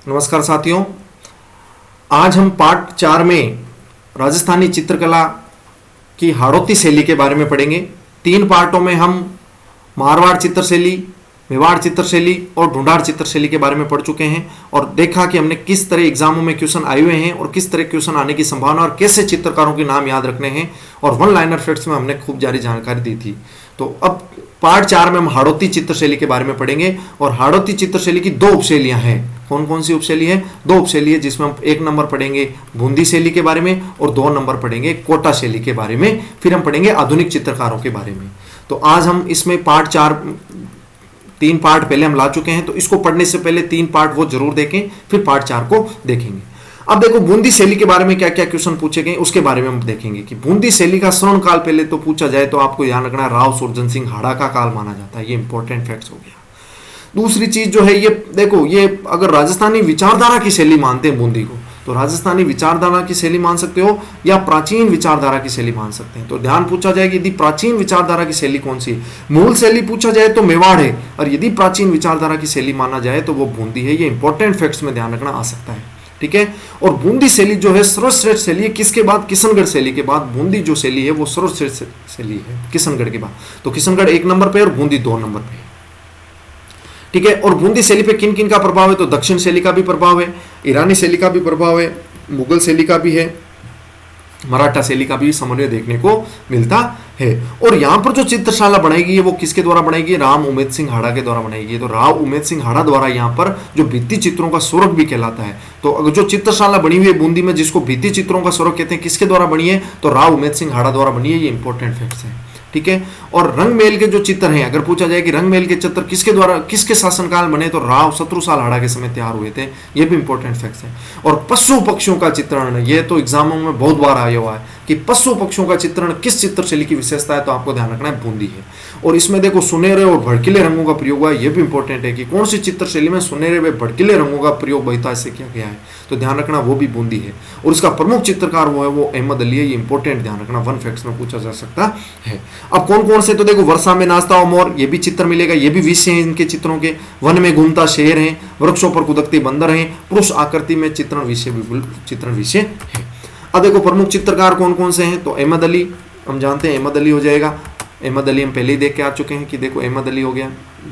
नमस्कार साथियों, आज हम पार्ट 4 में राजस्थानी चित्रकला की हाड़ौती शैली के बारे में पढ़ेंगे। 3 पार्टों में हम मारवाड़ चित्र शैली, मेवाड़ चित्र शैली और ढूंढाड़ चित्र शैली के बारे में पढ़ चुके हैं और देखा कि हमने किस तरह एग्जामों में क्वेश्चन आए हुए हैं और किस तरह क्वेश्चन आने की संभावना और कैसे चित्रकारों के नाम याद रखने हैं, और वन लाइनर फैक्ट्स में हमने खूब सारी जानकारी दी थी। तो अब पार्ट 4 में हम हाड़ौती चित्र शैली के बारे में पढ़ेंगे और हाड़ौती चित्र शैली की 2 उपशैलियां हैं। कौन कौन सी उपशैली है? 2 उपशैली है, जिसमें हम 1 नंबर पढ़ेंगे बूंदी शैली के बारे में और 2 नंबर पढ़ेंगे कोटा शैली के बारे में। फिर हम पढ़ेंगे आधुनिक चित्रकारों के बारे में। तो आज हम इसमें पार्ट 4 3 पार्ट पहले हम ला चुके हैं, तो इसको पढ़ने से पहले 3 पार्ट वो जरूर देखें, फिर पार्ट 4 को देखेंगे। अब देखो बूंदी शैली के बारे में क्या क्या क्वेश्चन पूछे गए उसके बारे में हम देखेंगे कि बूंदी शैली का स्वर्ण काल पहले तो पूछा जाए तो आपको ध्यान रखना राव सुरजन सिंह हाड़ा का काल माना जाता है। ये इंपॉर्टेंट फैक्ट्स हो गया। दूसरी चीज जो है, ये देखो, ये अगर राजस्थानी विचारधारा की शैली मानते हैं बूंदी को, तो राजस्थानी विचारधारा की शैली मान सकते हो या प्राचीन विचारधारा की शैली मान सकते हैं। तो ध्यान पूछा जाए कि यदि प्राचीन विचारधारा की शैली कौन सी है, मूल शैली पूछा जाए तो मेवाड़ है, और यदि प्राचीन विचारधारा की शैली माना जाए तो वो बूंदी है। ये इंपॉर्टेंट फैक्ट्स में ध्यान रखना आ सकता है, ठीक है। और बूंदी शैली जो है सर्वश्रेष्ठ शैली है, किसके बाद? किशनगढ़ शैली के बाद बूंदी जो शैली है वो सर्वश्रेष्ठ शैली है किशनगढ़ के बाद। तो किशनगढ़ 1 नंबर पे और बूंदी 2 नंबर पे, ठीक है। और बूंदी शैली पे किन किन का प्रभाव है? तो दक्षिण शैली का भी प्रभाव है, ईरानी शैली का भी प्रभाव है, मुगल शैली का भी है, मराठा शैली का भी समन्वय देखने को मिलता है। और यहाँ पर जो चित्रशाला बनाई गई है वो किसके द्वारा बनाई गई है? राम उमेद सिंह हाड़ा के द्वारा बनाई गई है। तो राव उमेद सिंह हाड़ा द्वारा यहाँ पर जो भित्ति चित्रों का स्वर्ग भी कहलाता है। तो अगर जो चित्रशाला बनी हुई है बूंदी में, जिसको भित्ति चित्रों का स्वर्ग कहते हैं, किसके द्वारा बनी है? तो राव उमेद सिंह हाड़ा द्वारा बनी है। ये इंपॉर्टेंट फैक्ट्स है, ठीक है। और रंगमेल के जो चित्र हैं, अगर पूछा जाए कि रंगमेल के चित्र किसके द्वारा, किसके शासनकाल बने, तो राव शत्रुसाल हाड़ा के समय तैयार हुए थे। ये भी इंपॉर्टेंट फैक्ट्स है। और पशु पक्षियों का चित्रण, ये तो एग्जामों में बहुत बार आया हुआ है कि पशु पक्षियों का चित्रण किस चित्र शैली की विशेषता है, तो आपको ध्यान रखना है बूंदी है। और इसमें देखो सुनहरे और भड़कीले रंगों का प्रयोग हुआ है। ये भी इंपॉर्टेंट है कि कौन सी चित्र शैली में सुनहरे व भड़कीले रंगों का प्रयोग बहुतायत से किया गया है, तो ध्यान रखना वो भी बूंदी है। और इसका प्रमुख चित्रकार वो है वो अहमद अली है। ये इंपॉर्टेंट ध्यान रखना, 1 फैक्ट्स में पूछा जा सकता है। अब कौन कौन से, तो देखो वर्षा में नाचता हुआ मोर, ये भी चित्र मिलेगा। ये भी विषय है इनके चित्रों के। वन में घूमता शेर है, वृक्षों पर कुदकते बंदर हैं, पुरुष आकृति में चित्रण विषय, बिल्कुल चित्रण विषय है। अब देखो प्रमुख चित्रकार कौन कौन से हैं, तो अहमद अली, हम जानते हैं अहमद अली हो जाएगा। अहमद अली हम पहले ही देख के आ चुके हैं कि देखो अहमद अली हो गया,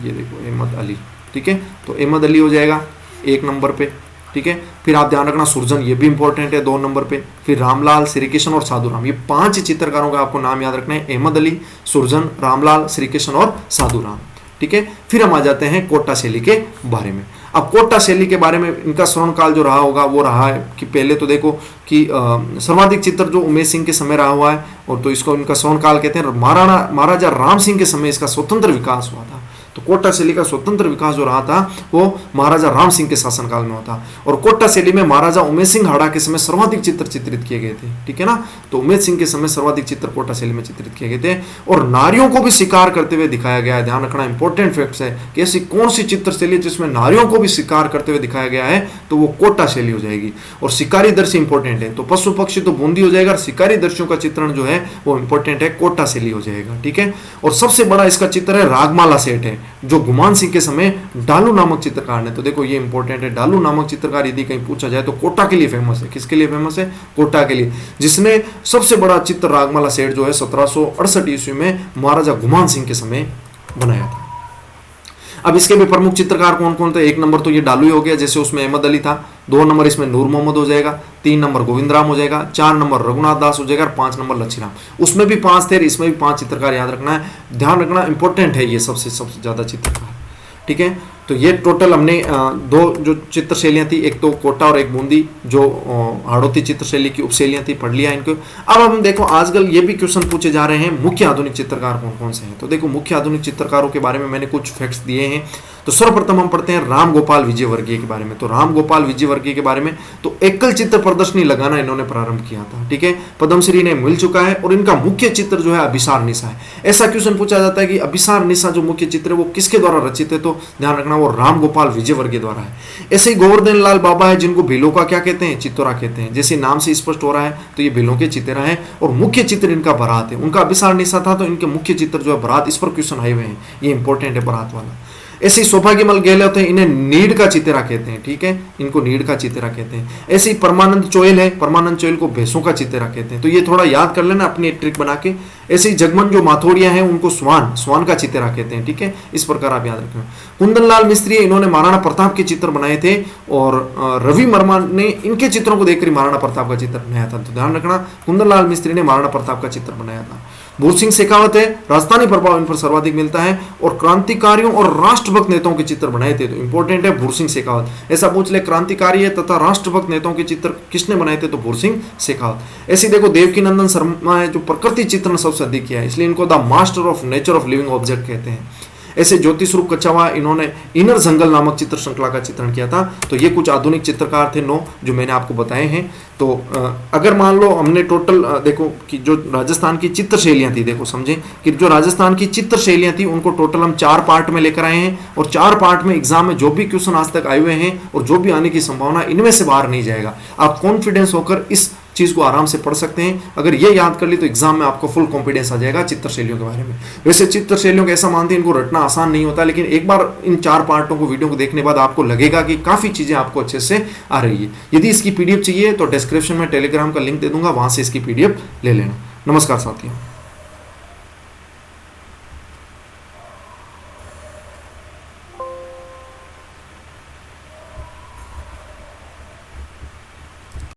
ये देखो अहमद अली, ठीक है। तो अहमद अली हो जाएगा 1 नंबर पे, ठीक है। फिर आप ध्यान रखना सुरजन, ये भी इंपॉर्टेंट है 2 नंबर पे। फिर रामलाल, श्रीकृष्ण और साधुराम, ये 5 चित्रकारों का आपको नाम याद रखना है। अहमद अली, सुरजन, रामलाल, श्रीकृष्ण और साधुराम, ठीक है। फिर हम आ जाते हैं कोटा शैली के बारे में। अब कोटा शैली के बारे में इनका स्वर्ण काल जो रहा होगा वो रहा है कि पहले तो देखो कि सर्वाधिक चित्र जो उमेश सिंह के समय रहा हुआ है, और तो इसको इनका स्वर्ण काल कहते हैं। महाराजा राम सिंह के समय इसका स्वतंत्र विकास हुआ था। तो कोटा शैली का स्वतंत्र विकास जो रहा था वो महाराजा राम सिंह के शासनकाल में होता। और कोटा शैली में महाराजा उमेश सिंह हाड़ा के समय सर्वाधिक चित्र चित्रित किए गए थे, ठीक है ना। तो उमेश सिंह के समय सर्वाधिक चित्र कोटा शैली में चित्रित किए गए थे। और नारियों को भी शिकार करते हुए दिखाया गया है। ध्यान रखना इंपॉर्टेंट फैक्ट्स है कि ऐसी कौन सी चित्र शैली जिसमें नारियों को भी शिकार करते हुए दिखाया गया है, तो वो कोटा शैली हो जाएगी। और शिकारी दृश्य इंपॉर्टेंट है, तो पशु पक्षी तो बूंदी हो जाएगा, और शिकारी दृश्यों का चित्रण जो है वो इंपॉर्टेंट है, कोटा शैली हो जाएगा, ठीक है। और सबसे बड़ा इसका चित्र है रागमाला सेठ है, जो गुमान सिंह के समय डालू नामक चित्रकार ने। तो देखो ये इंपॉर्टेंट है, डालू नामक चित्रकार यदि कहीं पूछा जाए तो कोटा के लिए फेमस है। किसके लिए फेमस है? कोटा के लिए, जिसने सबसे बड़ा चित्र रागमाला सेठ जो है 1768 ईस्वी में महाराजा गुमान सिंह के समय बनाया था। अब इसके भी प्रमुख चित्रकार कौन कौन थे? 1 नंबर तो ये डालू ही हो गया, जैसे उसमें अहमद अली था। 2 नंबर इसमें नूर मोहम्मद हो जाएगा। 3 नंबर गोविंद राम हो जाएगा। 4 नंबर रघुनाथ दास हो जाएगा। और 5 नंबर लच्छीराम। उसमें भी 5 थे, इसमें भी 5 चित्रकार याद रखना है, ध्यान रखना इंपॉर्टेंट है ये सबसे ज्यादा चित्रकार, ठीक है। तो ये टोटल हमने 2 जो चित्र शैलियाँ थी, एक तो कोटा और एक बूंदी, जो हाड़ौती चित्र शैली की उपशैलियाँ थी, पढ़ लिया इनको। अब हम देखो आजकल ये भी क्वेश्चन पूछे जा रहे हैं मुख्य आधुनिक चित्रकार कौन कौन से हैं। तो देखो मुख्य आधुनिक चित्रकारों के बारे में मैंने कुछ फैक्ट्स दिए हैं। तो सर्वप्रथम हम पढ़ते हैं राम गोपाल विजयवर्गीय के बारे में। तो राम गोपाल विजयवर्गीय के बारे में तो एकल चित्र प्रदर्शनी लगाना इन्होंने प्रारंभ किया था, ठीक है। पद्मश्री ने मिल चुका है। और इनका मुख्य चित्र जो है अभिसार निशा है। ऐसा क्वेश्चन पूछा जाता है कि अभिसार निशा जो मुख्य चित्र है वो किसके द्वारा रचित है, तो ध्यान रखना वो राम गोपाल विजयवर्गीय द्वारा है। ऐसे ही गोवर्धन लाल बाबा है, जिनको भीलों का क्या कहते हैं? चित्तौरा कहते हैं। जैसे नाम से स्पष्ट हो रहा है तो ये भीलों के चित्रा है। और मुख्य चित्र इनका बरात है। उनका अभिसार निशा था, तो इनके मुख्य चित्र जो है बरात। इस पर क्वेश्चन आए हुए हैं, ये इंपॉर्टेंट है बरात वाला। ऐसे ही सौभाग्यमल गहलोत है, इन्हें नीड का चितेरा कहते हैं, ठीक है, इनको नीड का चितेरा कहते हैं। ऐसे ही परमानंद चोयल है, परमानंद चोयल को भैंसों का चितेरा कहते हैं, तो ये थोड़ा याद कर लेना अपनी एक ट्रिक बना के। ऐसे ही जगमन जो माथोड़िया हैं उनको स्वान का चितेरा कहते हैं, ठीक है, इस प्रकार आप याद रखें। कुंदन लाल मिस्त्री है, इन्होंने महाराणा प्रताप के चित्र बनाए थे और रवि वर्मा ने इनके चित्रों को देखकर महाराणा प्रताप का चित्र बनाया था, तो ध्यान रखना कुंदन लाल मिस्त्री ने महाराणा प्रताप का चित्र बनाया था। भूर सिंह शेखावत है, राजस्थानी प्रभाव इन पर सर्वाधिक मिलता है और क्रांतिकारियों और राष्ट्रभक्त नेताओं के चित्र बनाए थे, तो इंपॉर्टेंट है भूर सिंह शेखावत। ऐसा पूछ ले क्रांतिकारी है तथा राष्ट्रभक्त नेताओं के चित्र किसने बनाए थे, तो भूर सिंह शेखावत। ऐसे देखो देवकी नंदन शर्मा है, जो प्रकृति चित्रण सबसे अधिक किया है, इसलिए इनको the master of nature of living object कहते हैं। ऐसे ज्योति स्वरूप कछावा, इन्होंने इनर जंगल नामक चित्र श्रृंखला का चित्रण किया था। तो ये कुछ आधुनिक चित्रकार थे 9 जो मैंने आपको बताए हैं। तो अगर मान लो हमने टोटल देखो कि जो राजस्थान की चित्र शैलियां थी, देखो समझें कि जो राजस्थान की चित्र शैलियां थी उनको टोटल हम 4 पार्ट में लेकर आए हैं और 4 पार्ट में एग्जाम में जो भी क्वेश्चन आज तक आए हुए हैं और जो भी आने की संभावना, इनमें से बाहर नहीं जाएगा। आप कॉन्फिडेंस होकर इस चीज को आराम से पढ़ सकते हैं। अगर ये याद कर ली तो एग्जाम में आपको फुल कॉन्फिडेंस आ जाएगा चित्र शैलियों के बारे में। वैसे चित्र शैलियों को ऐसा मानते हैं इनको रटना आसान नहीं होता, लेकिन एक बार इन 4 पार्टों को वीडियो को देखने के बाद आपको लगेगा कि काफी चीजें आपको अच्छे से आ रही है। यदि इसकी पीडीएफ चाहिए तो डिस्क्रिप्शन में टेलीग्राम का लिंक दे दूंगा, वहां से इसकी पीडीएफ ले लेना। नमस्कार साथियों।